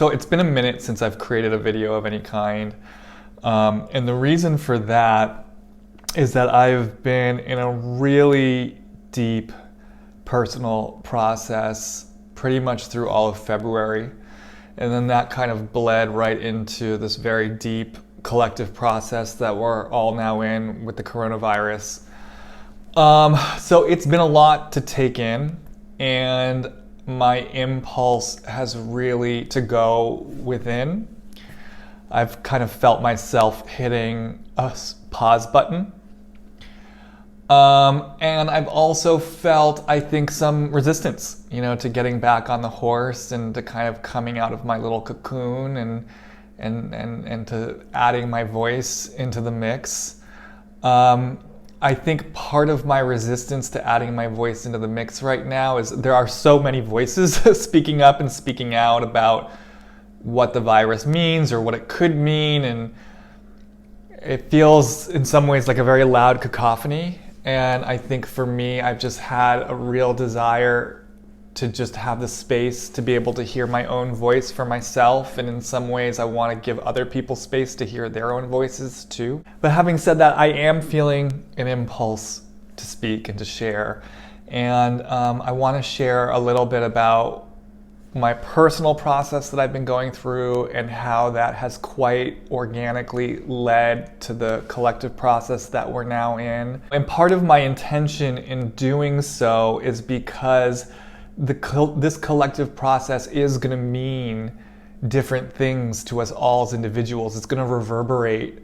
So it's been a minute since I've created a video of any kind. And the reason for that is that I've been in a really deep personal process pretty much through all of February. And then that kind of bled right into this very deep collective process that we're all now in with the coronavirus. So it's been a lot to take in, and my impulse has really to go within. I've kind of felt myself hitting a pause button. And I've also felt, I think, some resistance, to getting back on the horse and to kind of coming out of my little cocoon and to adding my voice into the mix. I think part of my resistance to adding my voice into the mix right now is there are so many voices speaking up and speaking out about what the virus means or what it could mean, and it feels in some ways like a very loud cacophony. And I think for me, I've just had a real desire to just have the space to be able to hear my own voice for myself. And in some ways, I want to give other people space to hear their own voices too. But having said that, I am feeling an impulse to speak and to share. And I want to share a little bit about my personal process that I've been going through and how that has quite organically led to the collective process that we're now in. And part of my intention in doing so is because this collective process is going to mean different things to us all as individuals. It's going to reverberate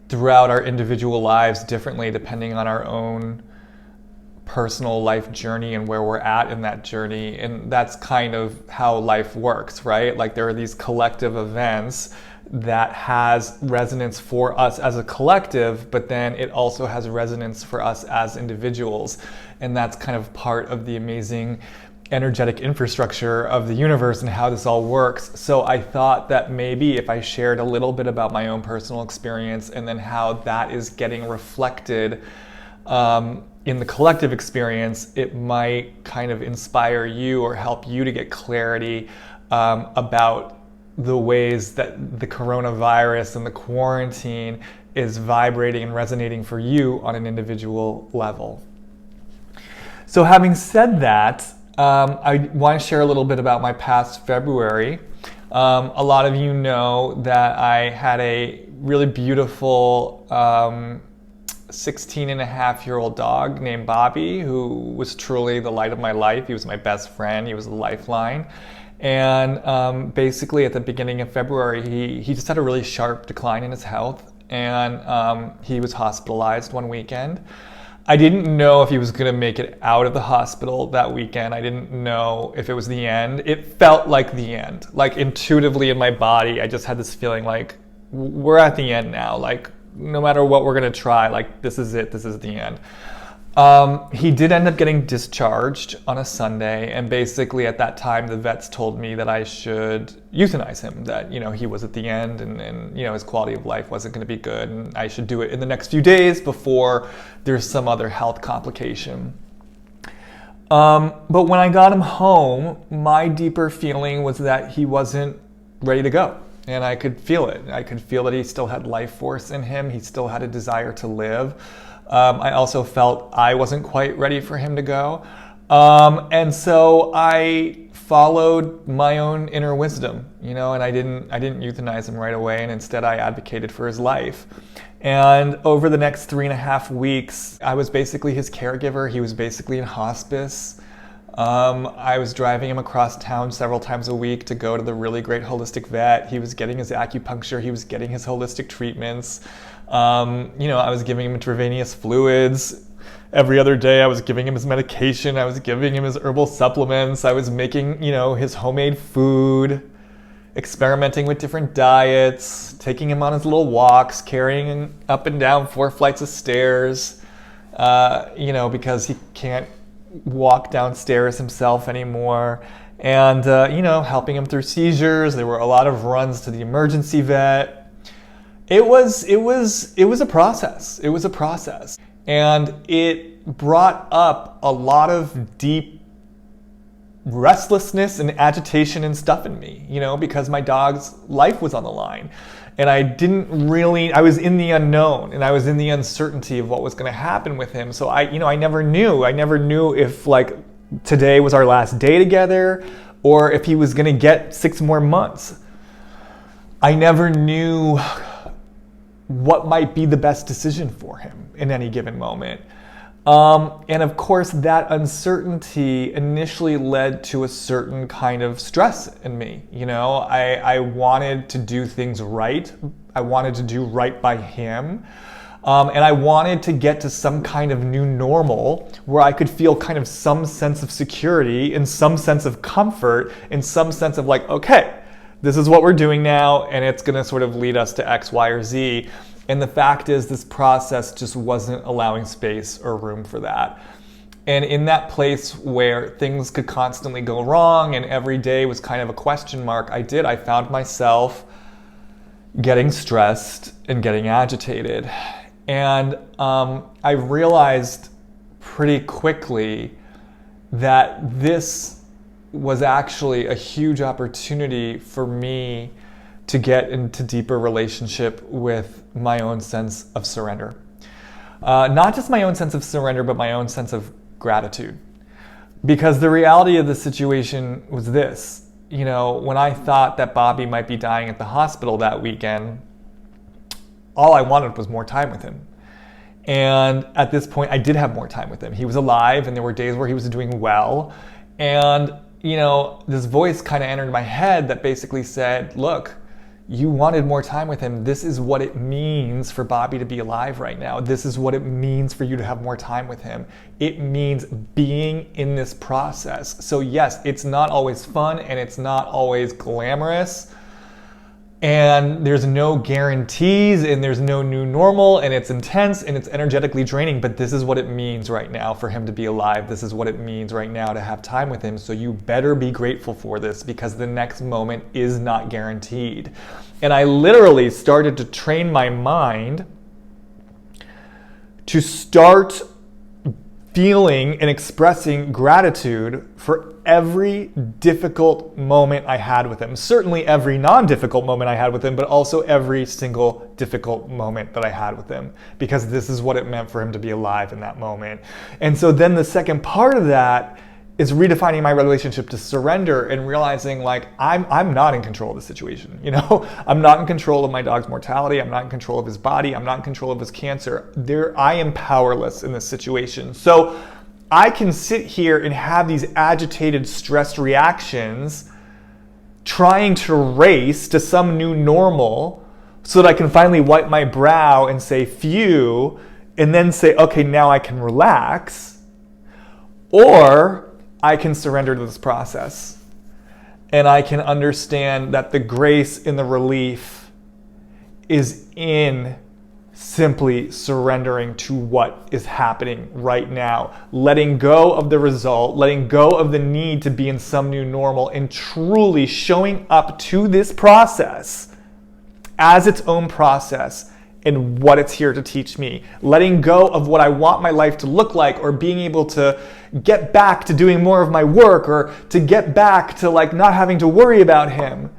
throughout our individual lives differently depending on our own personal life journey and where we're at in that journey. And that's kind of how life works, right? Like there are these collective events that has resonance for us as a collective, but then it also has resonance for us as individuals. And that's kind of part of the amazing energetic infrastructure of the universe and how this all works. So I thought that maybe if I shared a little bit about my own personal experience and then how that is getting reflected in the collective experience, it might kind of inspire you or help you to get clarity about the ways that the coronavirus and the quarantine is vibrating and resonating for you on an individual level. So having said that, I want to share a little bit about my past February. A lot of you know that I had a really beautiful 16-and-a-half-year-old dog named Bobby, who was truly the light of my life. He was my best friend. He was a lifeline. And basically at the beginning of February, he just had a really sharp decline in his health, and he was hospitalized one weekend. I didn't know if he was going to make it out of the hospital that weekend. I didn't know if it was the end. It felt like the end. Like intuitively in my body, I just had this feeling like we're at the end now. Like no matter what we're going to try, like this is it. This is the end. He did end up getting discharged on a Sunday, and basically at that time the vets told me that I should euthanize him, that he was at the end and his quality of life wasn't going to be good, and I should do it in the next few days before there's some other health complication. But when I got him home, my deeper feeling was that he wasn't ready to go. And I could feel it. I could feel that he still had life force in him. He still had a desire to live. I also felt I wasn't quite ready for him to go. And so I followed my own inner wisdom, and I didn't euthanize him right away. And instead I advocated for his life. And over the next 3.5 weeks, I was basically his caregiver. He was basically in hospice. I was driving him across town several times a week to go to the really great holistic vet. He was getting his acupuncture. He was getting his holistic treatments. I was giving him intravenous fluids. Every other day I was giving him his medication. I was giving him his herbal supplements. I was making, his homemade food, experimenting with different diets, taking him on his little walks, carrying him up and down 4 flights of stairs, because he can't walk downstairs himself anymore, and helping him through seizures. There were a lot of runs to the emergency vet. It was a process. It was a process, and it brought up a lot of deep restlessness and agitation and stuff in me, because my dog's life was on the line. And I was in the unknown, and I was in the uncertainty of what was going to happen with him. So I never knew if like today was our last day together, or if he was going to get 6 more months. I never knew what might be the best decision for him in any given moment. And of course, that uncertainty initially led to a certain kind of stress in me. I wanted to do things right. I wanted to do right by him. And I wanted to get to some kind of new normal where I could feel kind of some sense of security and some sense of comfort and some sense of like, okay, this is what we're doing now, and it's going to sort of lead us to X, Y, or Z. And the fact is, this process just wasn't allowing space or room for that. And in that place where things could constantly go wrong and every day was kind of a question mark, I found myself getting stressed and getting agitated. And I realized pretty quickly that this was actually a huge opportunity for me to get into deeper relationship with my own sense of surrender. Not just my own sense of surrender, but my own sense of gratitude. Because the reality of the situation was this, when I thought that Bobby might be dying at the hospital that weekend, all I wanted was more time with him. And at this point, I did have more time with him. He was alive, and there were days where he was doing well. And, this voice kind of entered my head that basically said, look, you wanted more time with him. This is what it means for Bobby to be alive right now. This is what it means for you to have more time with him. It means being in this process. So yes, it's not always fun, and it's not always glamorous, and there's no guarantees, and there's no new normal, and it's intense, and it's energetically draining, but this is what it means right now for him to be alive. This is what it means right now to have time with him. So you better be grateful for this, because the next moment is not guaranteed. And I literally started to train my mind to start feeling and expressing gratitude for every difficult moment I had with him. Certainly every non-difficult moment I had with him, but also every single difficult moment that I had with him, because this is what it meant for him to be alive in that moment. And so then the second part of that is redefining my relationship to surrender and realizing like I'm not in control of the situation. I'm not in control of my dog's mortality. I'm not in control of his body. I'm not in control of his cancer. I am powerless in this situation. So I can sit here and have these agitated, stressed reactions trying to race to some new normal so that I can finally wipe my brow and say, phew, and then say, okay, now I can relax. Or I can surrender to this process, and I can understand that the grace and the relief is in simply surrendering to what is happening right now, letting go of the result, letting go of the need to be in some new normal, and truly showing up to this process as its own process and what it's here to teach me. Letting go of what I want my life to look like, or being able to get back to doing more of my work, or to get back to like not having to worry about him,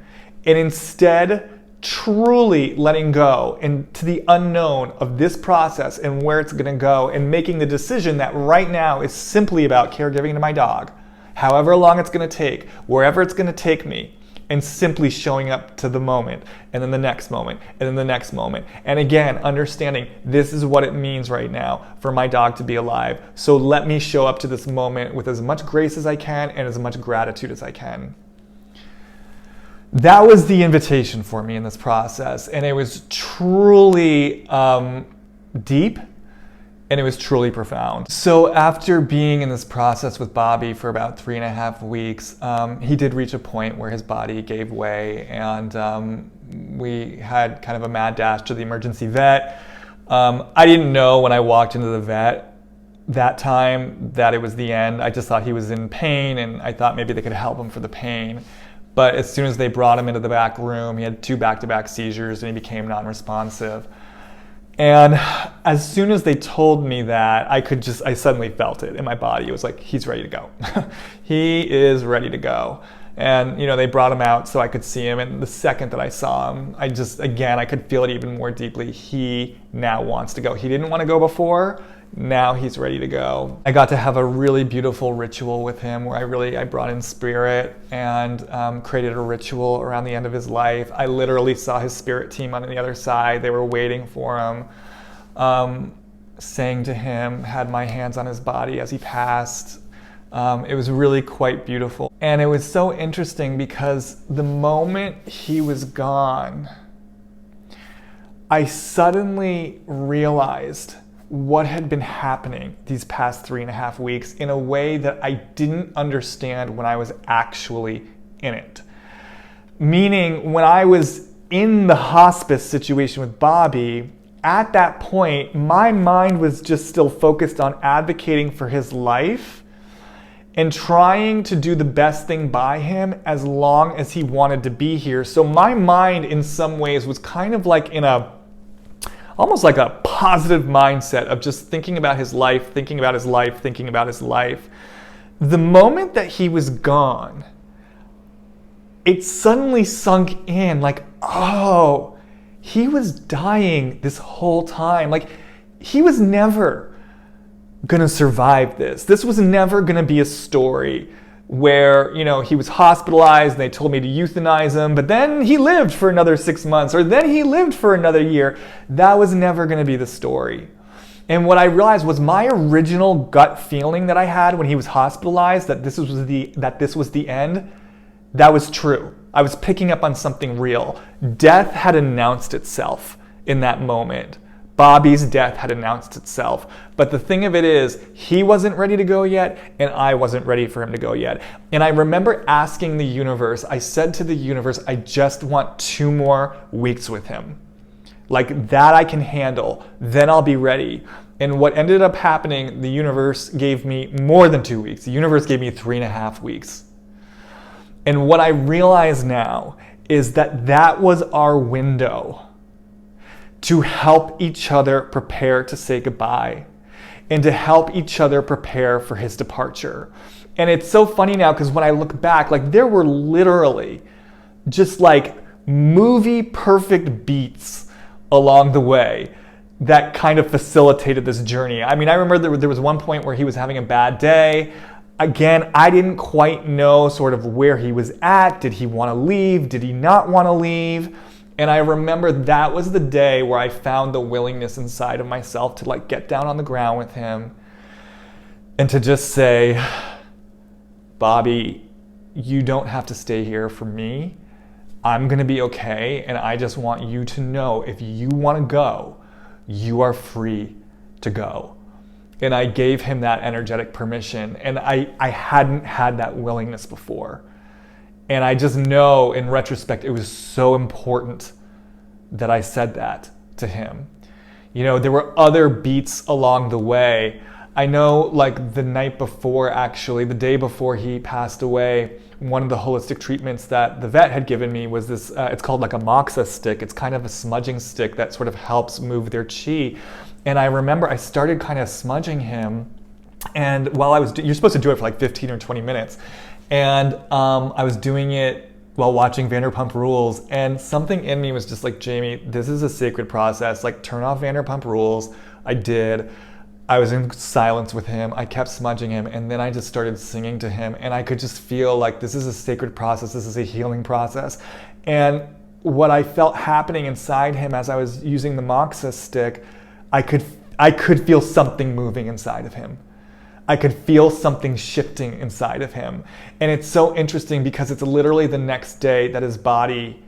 and instead truly letting go into the unknown of this process and where it's going to go, and making the decision that right now is simply about caregiving to my dog, however long it's going to take, wherever it's going to take me, and simply showing up to the moment, and then the next moment, and then the next moment. And again, understanding this is what it means right now for my dog to be alive. So let me show up to this moment with as much grace as I can and as much gratitude as I can. That was the invitation for me in this process. And it was truly deep, and it was truly profound. So after being in this process with Bobby for about 3.5 weeks, he did reach a point where his body gave way, and we had kind of a mad dash to the emergency vet. I didn't know when I walked into the vet that time that it was the end. I just thought he was in pain, and I thought maybe they could help him for the pain. But as soon as they brought him into the back room, he had 2 back-to-back seizures, and he became non-responsive. And as soon as they told me that, I suddenly felt it in my body. It was like, he's ready to go. He is ready to go. And, they brought him out so I could see him. And the second that I saw him, I could feel it even more deeply. He now wants to go. He didn't want to go before. Now he's ready to go. I got to have a really beautiful ritual with him where I brought in spirit and created a ritual around the end of his life. I literally saw his spirit team on the other side. They were waiting for him, sang to him, had my hands on his body as he passed. It was really quite beautiful. And it was so interesting because the moment he was gone, I suddenly realized what had been happening these past 3.5 weeks in a way that I didn't understand when I was actually in it. Meaning, when I was in the hospice situation with Bobby, at that point, my mind was just still focused on advocating for his life and trying to do the best thing by him as long as he wanted to be here. So my mind, in some ways, was kind of like almost like a positive mindset of just thinking about his life, thinking about his life, thinking about his life. The moment that he was gone, it suddenly sunk in like, oh, he was dying this whole time. Like, he was never gonna survive this. This was never gonna be a story where, he was hospitalized and they told me to euthanize him, but then he lived for another 6 months, or then he lived for another year. That was never gonna be the story. And what I realized was my original gut feeling that I had when he was hospitalized, that this was the end, that was true. I was picking up on something real. Death had announced itself in that moment. Bobby's death had announced itself. But the thing of it is, he wasn't ready to go yet, and I wasn't ready for him to go yet. And I remember asking the universe, I said to the universe, I just want 2 more weeks with him. Like, that I can handle, then I'll be ready. And what ended up happening, the universe gave me more than 2 weeks. The universe gave me 3.5 weeks. And what I realize now is that was our window to help each other prepare to say goodbye and to help each other prepare for his departure. And it's so funny now because when I look back, like, there were literally just like movie perfect beats along the way that kind of facilitated this journey. I mean, I remember there was one point where he was having a bad day. Again, I didn't quite know sort of where he was at. Did he want to leave? Did he not want to leave? And I remember that was the day where I found the willingness inside of myself to like get down on the ground with him and to just say, Bobby, you don't have to stay here for me. I'm gonna be okay, and I just want you to know if you wanna go, you are free to go. And I gave him that energetic permission, and I hadn't had that willingness before. And I just know in retrospect, it was so important that I said that to him. There were other beats along the way. I know like the night before, actually, the day before he passed away, one of the holistic treatments that the vet had given me was this, it's called like a moxa stick. It's kind of a smudging stick that sort of helps move their chi. And I remember I started kind of smudging him, and while you're supposed to do it for like 15 or 20 minutes. And I was doing it while watching Vanderpump Rules, and something in me was just like, Jamie, this is a sacred process. Like, turn off Vanderpump Rules. I did. I was in silence with him. I kept smudging him, and then I just started singing to him, and I could just feel like this is a sacred process. This is a healing process. And what I felt happening inside him as I was using the moxa stick, I could feel something moving inside of him. I could feel something shifting inside of him. And it's so interesting because it's literally the next day that his body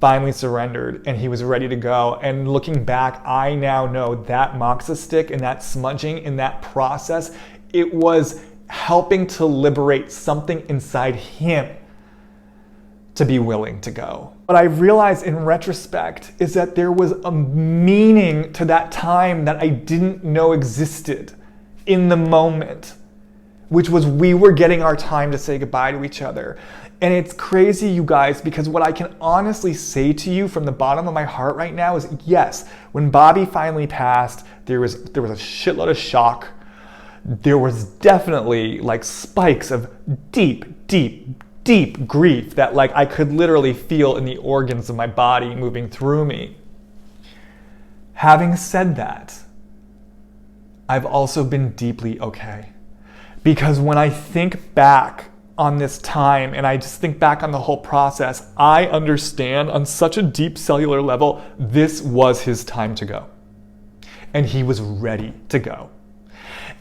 finally surrendered and he was ready to go. And looking back, I now know that moxa stick and that smudging and that process, it was helping to liberate something inside him to be willing to go. What I realized in retrospect is that there was a meaning to that time that I didn't know existed in the moment which was we were getting our time to say goodbye to each other. And it's crazy, you guys, because what I can honestly say to you from the bottom of my heart right now is, yes, when Bobby finally passed, there was a shitload of shock. There was definitely like spikes of deep grief that like I could literally feel in the organs of my body moving through me. Having said that, I've also been deeply okay. Because when I think back on this time and I just think back on the whole process, I understand on such a deep cellular level, this was his time to go. And he was ready to go.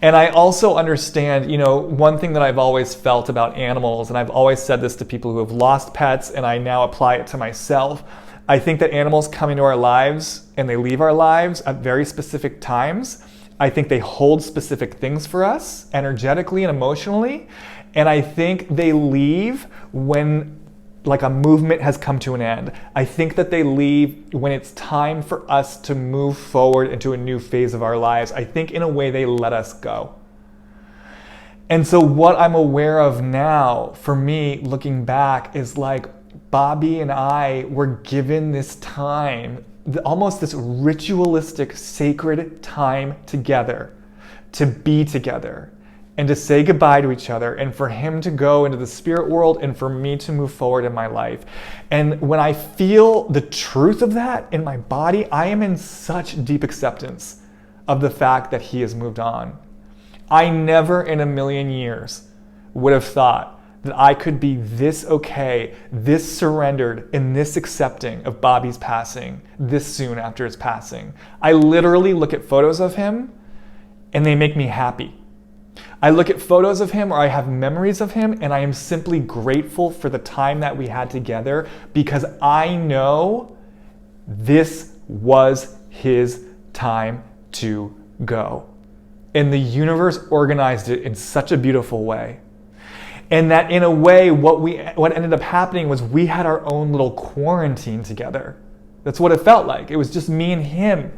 And I also understand, one thing that I've always felt about animals, and I've always said this to people who have lost pets, and I now apply it to myself. I think that animals come into our lives and they leave our lives at very specific times. I think they hold specific things for us, energetically and emotionally. And I think they leave when like a movement has come to an end. I think that they leave when it's time for us to move forward into a new phase of our lives. I think in a way they let us go. And so what I'm aware of now, for me, looking back, is like Bobby and I were given this time, almost this ritualistic, sacred time together, to be together and to say goodbye to each other, and for him to go into the spirit world and for me to move forward in my life. And when I feel the truth of that in my body, I am in such deep acceptance of the fact that he has moved on. I never in a million years would have thought that I could be this okay, this surrendered, and this accepting of Bobby's passing this soon after his passing. I literally look at photos of him and they make me happy. I look at photos of him or I have memories of him and I am simply grateful for the time that we had together, because I know this was his time to go. And the universe organized it in such a beautiful way. And that in a way, what ended up happening was we had our own little quarantine together. That's what it felt like. It was just me and him.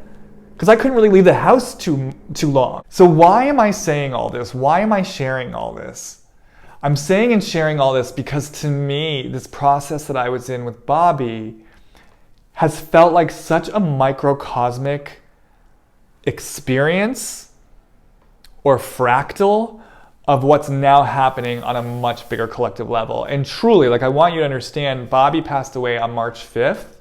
Because I couldn't really leave the house too long. So why am I saying all this? Why am I sharing all this? I'm saying and sharing all this because to me, this process that I was in with Bobby has felt like such a microcosmic experience or fractal of what's now happening on a much bigger collective level. And truly, like, I want you to understand, Bobby passed away on March 5th.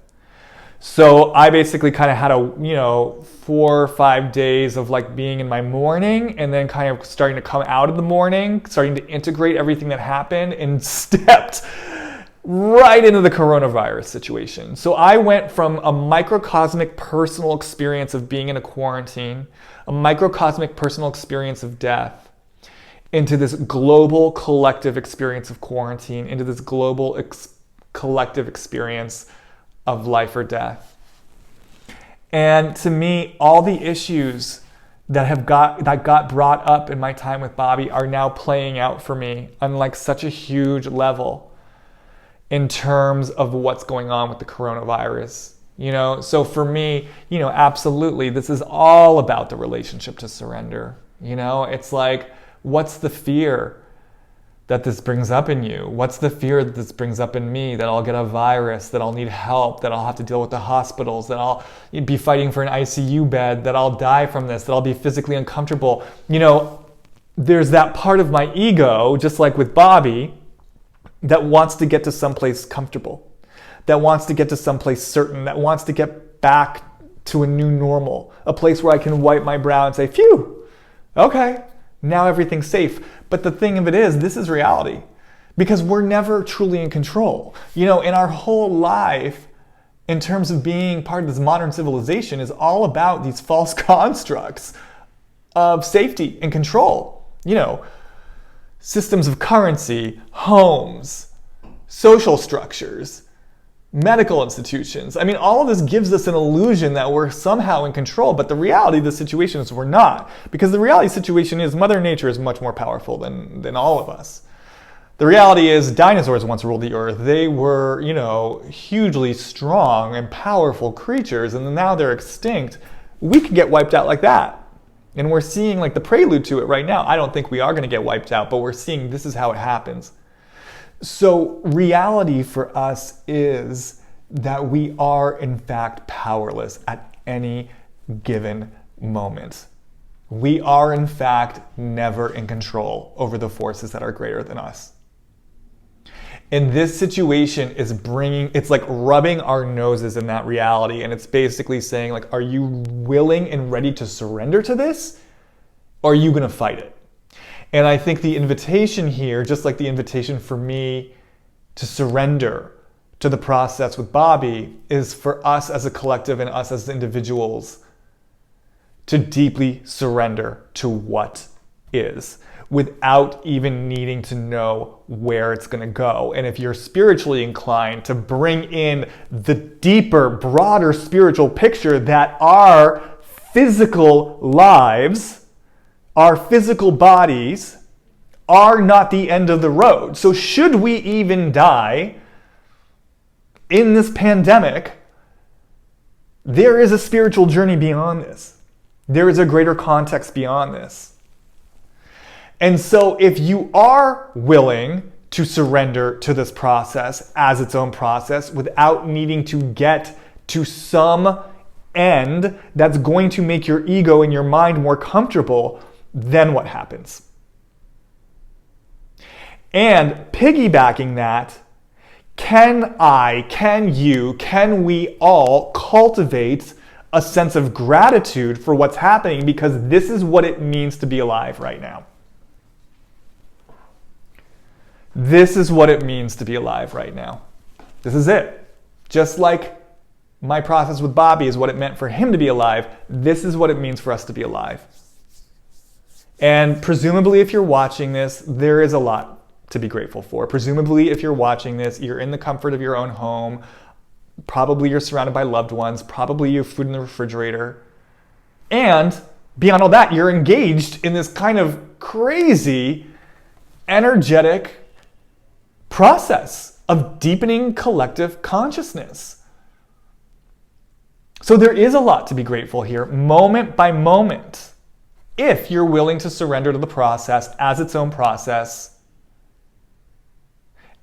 So I basically kind of had a, 4 or 5 days of like being in my morning and then kind of starting to come out of the morning, starting to integrate everything that happened, and stepped right into the coronavirus situation. So I went from a microcosmic personal experience of being in a quarantine, a microcosmic personal experience of death, into this global collective experience of quarantine, into this global collective experience of life or death. And to me, all the issues that got brought up in my time with Bobby are now playing out for me on like such a huge level in terms of what's going on with the coronavirus. So for me, absolutely, this is all about the relationship to surrender. It's like, what's the fear that this brings up in you? What's the fear that this brings up in me? That I'll get a virus, that I'll need help, that I'll have to deal with the hospitals, that I'll be fighting for an ICU bed, that I'll die from this, that I'll be physically uncomfortable. There's that part of my ego, just like with Bobby, that wants to get to someplace comfortable, that wants to get to someplace certain, that wants to get back to a new normal, a place where I can wipe my brow and say, phew, okay, now everything's safe. But the thing of it is, this is reality, because we're never truly in control. In our whole life, in terms of being part of this modern civilization, is all about these false constructs of safety and control. Systems of currency, homes, social structures, medical institutions. I mean, all of this gives us an illusion that we're somehow in control, but the reality of the situation is we're not. Because the reality situation is Mother Nature is much more powerful than all of us. The reality is dinosaurs once ruled the earth. They were, hugely strong and powerful creatures, and now they're extinct. We could get wiped out like that. And we're seeing like the prelude to it right now. I don't think we are going to get wiped out, but we're seeing this is how it happens. So reality for us is that we are in fact powerless at any given moment. We are in fact never in control over the forces that are greater than us. And this situation is it's like rubbing our noses in that reality. And it's basically saying like, are you willing and ready to surrender to this? Or are you going to fight it? And I think the invitation here, just like the invitation for me to surrender to the process with Bobby, is for us as a collective and us as individuals to deeply surrender to what is, without even needing to know where it's going to go. And if you're spiritually inclined, to bring in the deeper, broader spiritual picture that our physical lives, our physical bodies, are not the end of the road. So should we even die in this pandemic, there is a spiritual journey beyond this. There is a greater context beyond this. And so if you are willing to surrender to this process as its own process without needing to get to some end that's going to make your ego and your mind more comfortable, then what happens? And piggybacking that, can we all cultivate a sense of gratitude for what's happening, because this is what it means to be alive right now. This is what it means to be alive right now. This is it. Just like my process with Bobby is what it meant for him to be alive, this is what it means for us to be alive. And presumably if you're watching this, there is a lot to be grateful for. Presumably if you're watching this, you're in the comfort of your own home. Probably you're surrounded by loved ones. Probably you have food in the refrigerator. And beyond all that, you're engaged in this kind of crazy, energetic process of deepening collective consciousness. So there is a lot to be grateful here, moment by moment, if you're willing to surrender to the process as its own process,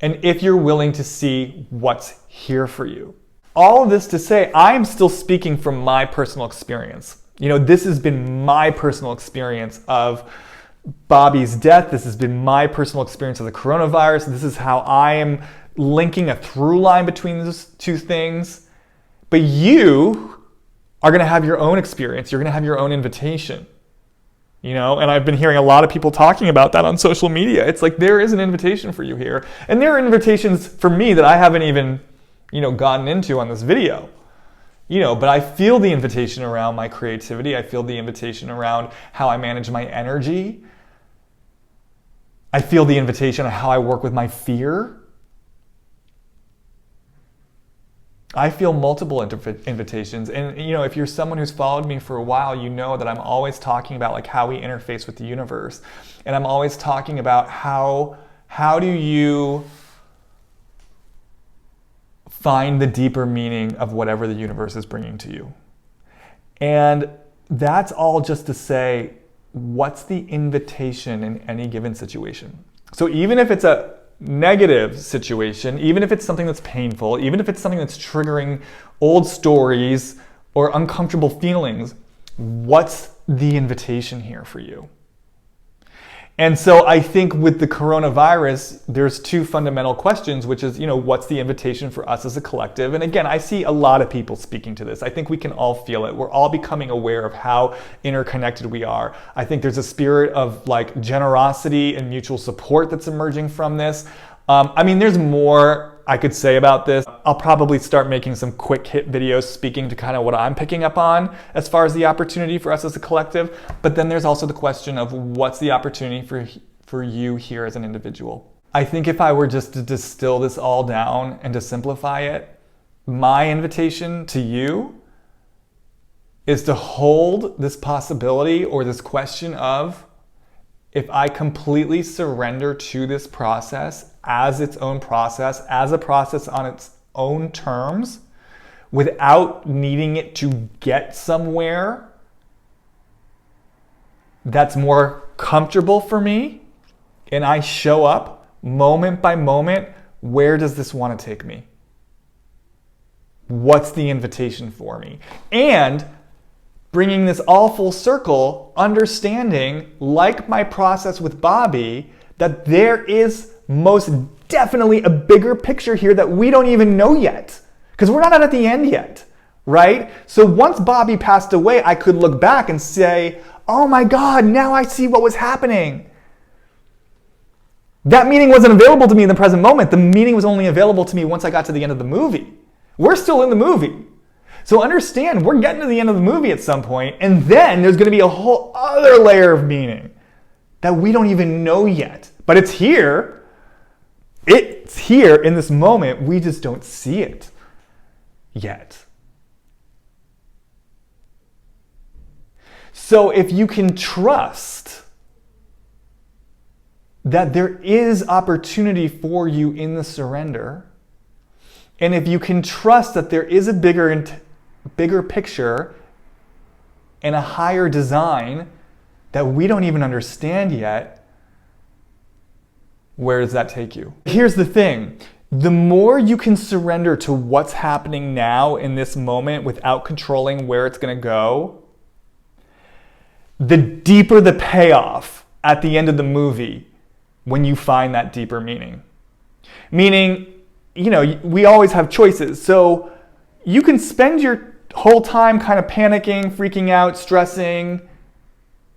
and if you're willing to see what's here for you. All of this to say, I'm still speaking from my personal experience. You know, this has been my personal experience of Bobby's death. This has been my personal experience of the coronavirus. This is how I am linking a through line between those two things. But you are going to have your own experience. You're going to have your own invitation. You know, and I've been hearing a lot of people talking about that on social media. It's like there is an invitation for you here. And there are invitations for me that I haven't even, gotten into on this video. But I feel the invitation around my creativity. I feel the invitation around how I manage my energy. I feel the invitation on how I work with my fear. I feel multiple invitations. And, if you're someone who's followed me for a while, you know that I'm always talking about like how we interface with the universe. And I'm always talking about how do you find the deeper meaning of whatever the universe is bringing to you. And that's all just to say, what's the invitation in any given situation? So even if it's a negative situation, even if it's something that's painful, even if it's something that's triggering old stories or uncomfortable feelings, what's the invitation here for you? And so I think with the coronavirus, there's two fundamental questions, which is, what's the invitation for us as a collective? And again, I see a lot of people speaking to this. I think we can all feel it. We're all becoming aware of how interconnected we are. I think there's a spirit of like generosity and mutual support that's emerging from this. There's more I could say about this. I'll probably start making some quick hit videos speaking to kind of what I'm picking up on as far as the opportunity for us as a collective. But then there's also the question of what's the opportunity for you here as an individual. I think if I were just to distill this all down and to simplify it, my invitation to you is to hold this possibility or this question of, if I completely surrender to this process as its own process, as a process on its own terms, without needing it to get somewhere, that's more comfortable for me, and I show up moment by moment, where does this want to take me? What's the invitation for me? And bringing this all full circle, understanding, like my process with Bobby, that there is most definitely a bigger picture here that we don't even know yet, because we're not at the end yet, right? So once Bobby passed away, I could look back and say, oh my God, now I see what was happening. That meaning wasn't available to me in the present moment. The meaning was only available to me once I got to the end of the movie. We're still in the movie. So understand, we're getting to the end of the movie at some point, and then there's going to be a whole other layer of meaning that we don't even know yet. But it's here. It's here in this moment. We just don't see it yet. So if you can trust that there is opportunity for you in the surrender, and if you can trust that there is a bigger picture and a higher design that we don't even understand yet, where does that take you? Here's the thing. The more you can surrender to what's happening now in this moment without controlling where it's going to go, the deeper the payoff at the end of the movie when you find that deeper meaning. Meaning, you know, we always have choices. So you can spend your whole time kind of panicking, freaking out, stressing,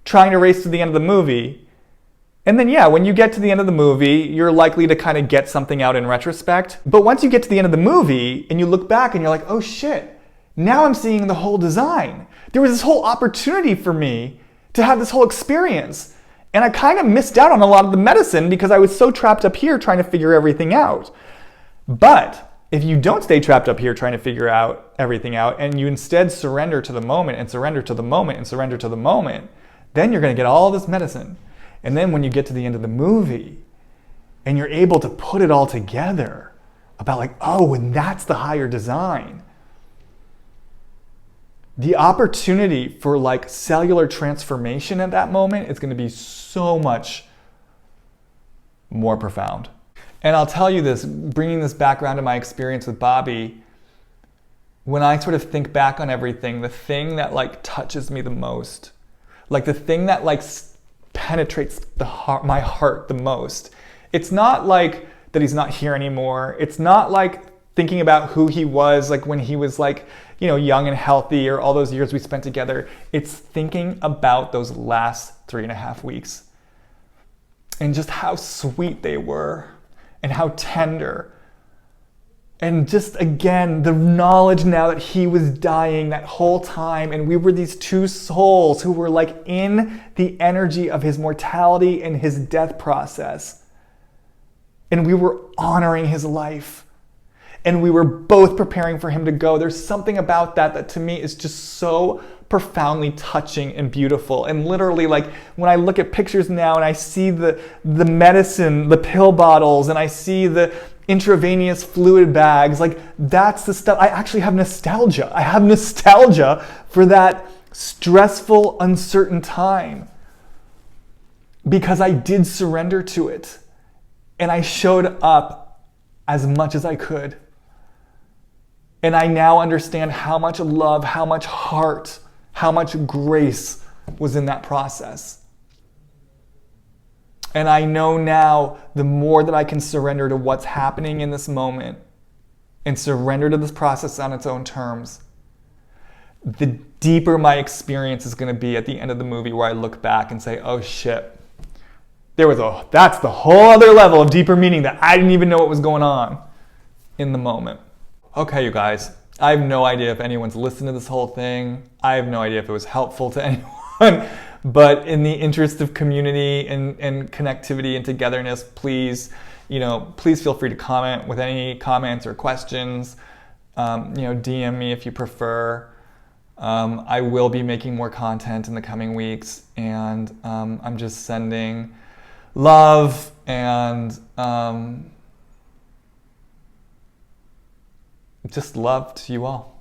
trying to race to the end of the movie. And then, yeah, when you get to the end of the movie, you're likely to kind of get something out in retrospect. But once you get to the end of the movie and you look back and you're like, oh shit, now I'm seeing the whole design. There was this whole opportunity for me to have this whole experience. And I kind of missed out on a lot of the medicine because I was so trapped up here trying to figure everything out. But if you don't stay trapped up here trying to figure out everything out, and you instead surrender to the moment and surrender to the moment and surrender to the moment, then you're going to get all this medicine. And then when you get to the end of the movie and you're able to put it all together about like, oh, and that's the higher design, the opportunity for like cellular transformation at that moment is going to be so much more profound. And I'll tell you this, bringing this back around to my experience with Bobby, when I sort of think back on everything, the thing that like touches me the most, like the thing that like penetrates the heart, my heart the most, it's not like that he's not here anymore. It's not like thinking about who he was like when he was like, you know, young and healthy, or all those years we spent together. It's thinking about those last 3.5 weeks and just how sweet they were and how tender. And just again, the knowledge now that he was dying that whole time, and we were these two souls who were like in the energy of his mortality and his death process. And we were honoring his life. And we were both preparing for him to go. There's something about that to me is just so profoundly touching and beautiful. And literally, like when I look at pictures now and I see the medicine, the pill bottles, and I see the intravenous fluid bags, like that's the stuff. I actually have nostalgia. I have nostalgia for that stressful, uncertain time because I did surrender to it. And I showed up as much as I could. And I now understand how much love, how much heart, how much grace was in that process. And I know now the more that I can surrender to what's happening in this moment and surrender to this process on its own terms, the deeper my experience is going to be at the end of the movie, where I look back and say, oh shit, that's the whole other level of deeper meaning that I didn't even know what was going on in the moment. Okay, you guys, I have no idea if anyone's listened to this whole thing. I have no idea if it was helpful to anyone, but in the interest of community and connectivity and togetherness, please feel free to comment with any comments or questions. DM me if you prefer. I will be making more content in the coming weeks, and I'm just sending love and just love to you all.